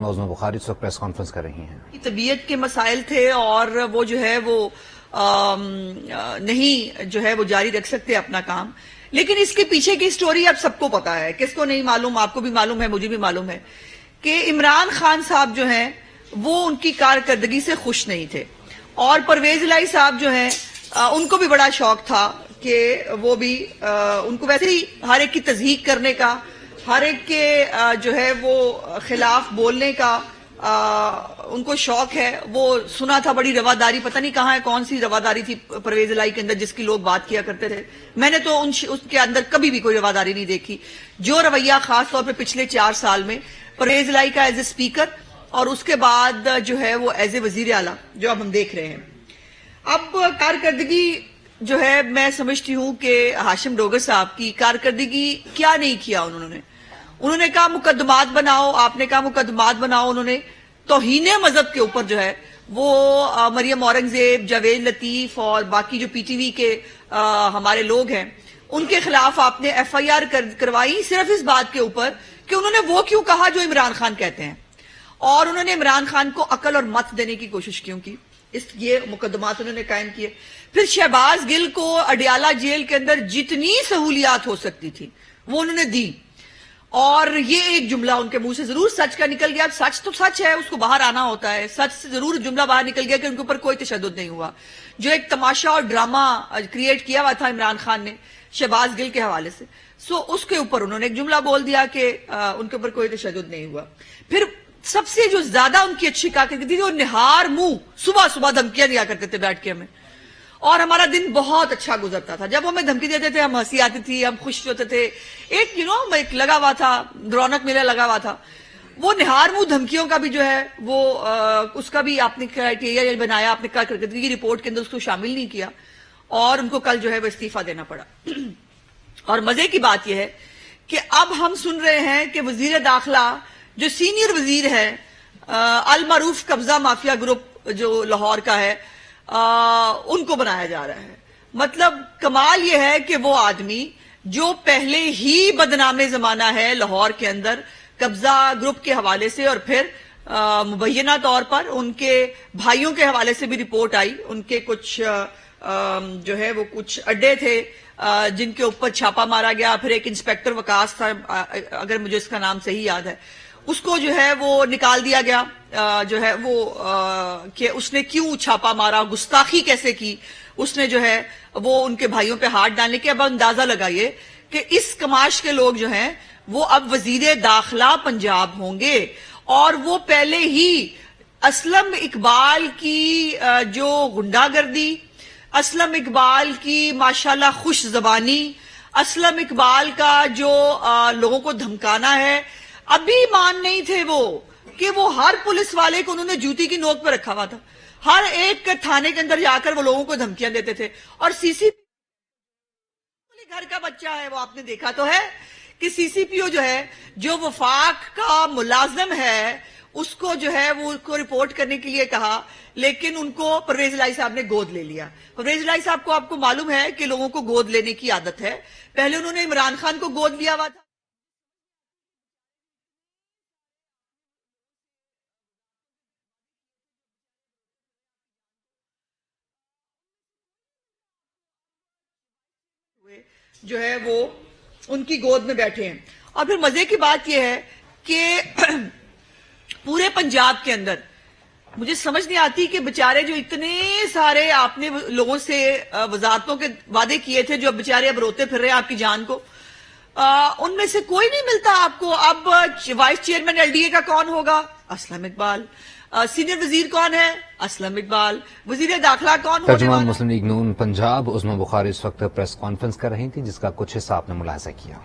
عظمی بخاری اس وقت press conference کر رہی ہیں. طبیعت کے مسائل تھے اور وہ جو ہے وہ نہیں جو ہے وہ جاری رکھ سکتے اپنا کام. لیکن اس کے پیچھے کی سٹوری اب سب کو پتا ہے. کس کو نہیں معلوم؟ آپ کو بھی معلوم ہے, مجھے بھی معلوم ہے کہ عمران خان صاحب جو ہیں وہ ان کی کارکردگی سے خوش نہیں تھے. اور پرویز الہی صاحب جو ہیں ان کو بھی بڑا شوق تھا کہ وہ بھی ان کو ویسے ہی ہر ایک کی تضحیق کرنے کا, ہر ایک کے جو ہے وہ خلاف بولنے کا ان کو شوق ہے. وہ سنا تھا بڑی رواداری, پتہ نہیں کہاں ہے, کون سی رواداری تھی پرویز الہی کے اندر جس کی لوگ بات کیا کرتے تھے. میں نے تو اس کے اندر کبھی بھی کوئی رواداری نہیں دیکھی. جو رویہ خاص طور پہ پچھلے 4 سال میں پرویز الہی کا ایز اے اسپیکر اور اس کے بعد جو ہے وہ ایز اے وزیر اعلیٰ جو اب ہم دیکھ رہے ہیں. اب کارکردگی جو ہے میں سمجھتی ہوں کہ ہاشم ڈوگر صاحب کی کارکردگی کیا نہیں کیا انہوں نے کہا مقدمات بناؤ, آپ نے کہا مقدمات بناؤ. انہوں نے توہین مذہب کے اوپر جو ہے وہ مریم اورنگزیب, جاوید لطیف اور باقی جو پی ٹی وی کے ہمارے لوگ ہیں ان کے خلاف آپ نے ایف آئی آر کروائی صرف اس بات کے اوپر کہ انہوں نے وہ کیوں کہا جو عمران خان کہتے ہیں. اور انہوں نے عمران خان کو عقل اور مت دینے کی کوشش کیوں کی, یہ مقدمات انہوں نے قائم کیے. پھر شہباز گل کو اڈیالہ جیل کے اندر جتنی سہولیات ہو سکتی تھی وہ انہوں نے دی. اور یہ ایک جملہ ان کے منہ سے ضرور سچ کا نکل گیا. سچ تو سچ ہے, اس کو باہر آنا ہوتا ہے. سچ سے ضرور جملہ باہر نکل گیا کہ ان کے اوپر کوئی تشدد نہیں ہوا. جو ایک تماشا اور ڈرامہ کریٹ کیا ہوا تھا عمران خان نے شہباز گل کے حوالے سے, اس کے اوپر انہوں نے ایک جملہ بول دیا کہ ان کے اوپر کوئی تشدد نہیں ہوا. پھر سب سے جو زیادہ ان کی اچھی کارکردگی تھی وہ نہار منہ صبح صبح دھمکیاں دیا کرتے تھے بیٹھ کے ہمیں, اور ہمارا دن بہت اچھا گزرتا تھا. جب ہمیں دھمکی دیتے تھے ہم ہنسی آتی تھی, ہم خوش ہوتے تھے. ایک ایک لگا ہوا تھا, رونق میلہ لگا ہوا تھا. وہ نہار منہ دھمکیوں کا بھی جو ہے وہ اس کا بھی آپ نے کرائٹیریا بنایا, آپ نے کارکردگی کی رپورٹ کے اندر اس کو شامل نہیں کیا اور ان کو کل جو ہے وہ استعفیٰ دینا پڑا. اور مزے کی بات یہ ہے کہ اب ہم سن رہے ہیں کہ وزیر داخلہ جو سینئر وزیر ہے المعروف قبضہ مافیا گروپ جو لاہور کا ہے ان کو بنایا جا رہا ہے. مطلب کمال یہ ہے کہ وہ آدمی جو پہلے ہی بدنام زمانہ ہے لاہور کے اندر قبضہ گروپ کے حوالے سے, اور پھر مبینہ طور پر ان کے بھائیوں کے حوالے سے بھی رپورٹ آئی. ان کے کچھ جو ہے وہ کچھ اڈے تھے جن کے اوپر چھاپا مارا گیا. پھر ایک انسپیکٹر وکاس تھا, اگر مجھے اس کا نام صحیح یاد ہے, اس کو جو ہے وہ نکال دیا گیا جو ہے وہ کہ اس نے کیوں چھاپا مارا, گستاخی کیسے کی اس نے جو ہے وہ ان کے بھائیوں پہ ہاتھ ڈالنے کے. اب اندازہ لگائیے کہ اس کماش کے لوگ جو ہیں وہ اب وزیر داخلہ پنجاب ہوں گے, اور وہ پہلے ہی اسلم اقبال کی جو غنڈہ گردی, اسلم اقبال کی ماشاءاللہ خوش زبانی, اسلم اقبال کا جو لوگوں کو دھمکانا ہے, ابھی مان نہیں تھے وہ کہ وہ ہر پولیس والے کو انہوں نے جوتی کی نوک پہ رکھا ہوا تھا. ہر ایک تھانے کے اندر جا کر وہ لوگوں کو دھمکیاں دیتے تھے. اور سی سی پی گھر کا بچہ ہے, وہ آپ نے دیکھا تو ہے کہ سی سی پی او جو ہے جو وفاق کا ملازم ہے اس کو جو ہے وہ کو رپورٹ کرنے کے لیے کہا, لیکن ان کو پرویز الہی صاحب نے گود لے لیا. پرویز الہی صاحب کو آپ کو معلوم ہے کہ لوگوں کو گود لینے کی عادت ہے. پہلے انہوں نے عمران خان کو گود لیا ہوا تھا. جو ہے وہ ان کی گود میں بیٹھے ہیں. اور پھر مزے کی بات یہ ہے کہ پورے پنجاب کے اندر مجھے سمجھ نہیں آتی کہ بچارے جو اتنے سارے آپ نے لوگوں سے وزارتوں کے وعدے کیے تھے, جو اب بچارے اب روتے پھر رہے ہیں آپ کی جان کو, ان میں سے کوئی نہیں ملتا آپ کو. اب vice chairman L D A کا کون ہوگا؟ اسلم اقبال. سینئر وزیر کون ہے؟ اسلم اقبال. وزیر داخلہ کون ہونے ترجمان والا؟ مسلم لیگ نون پنجاب عظمی بخاری اس وقت پریس کانفرنس کر رہی تھی جس کا کچھ حصہ آپ نے ملاحظہ کیا.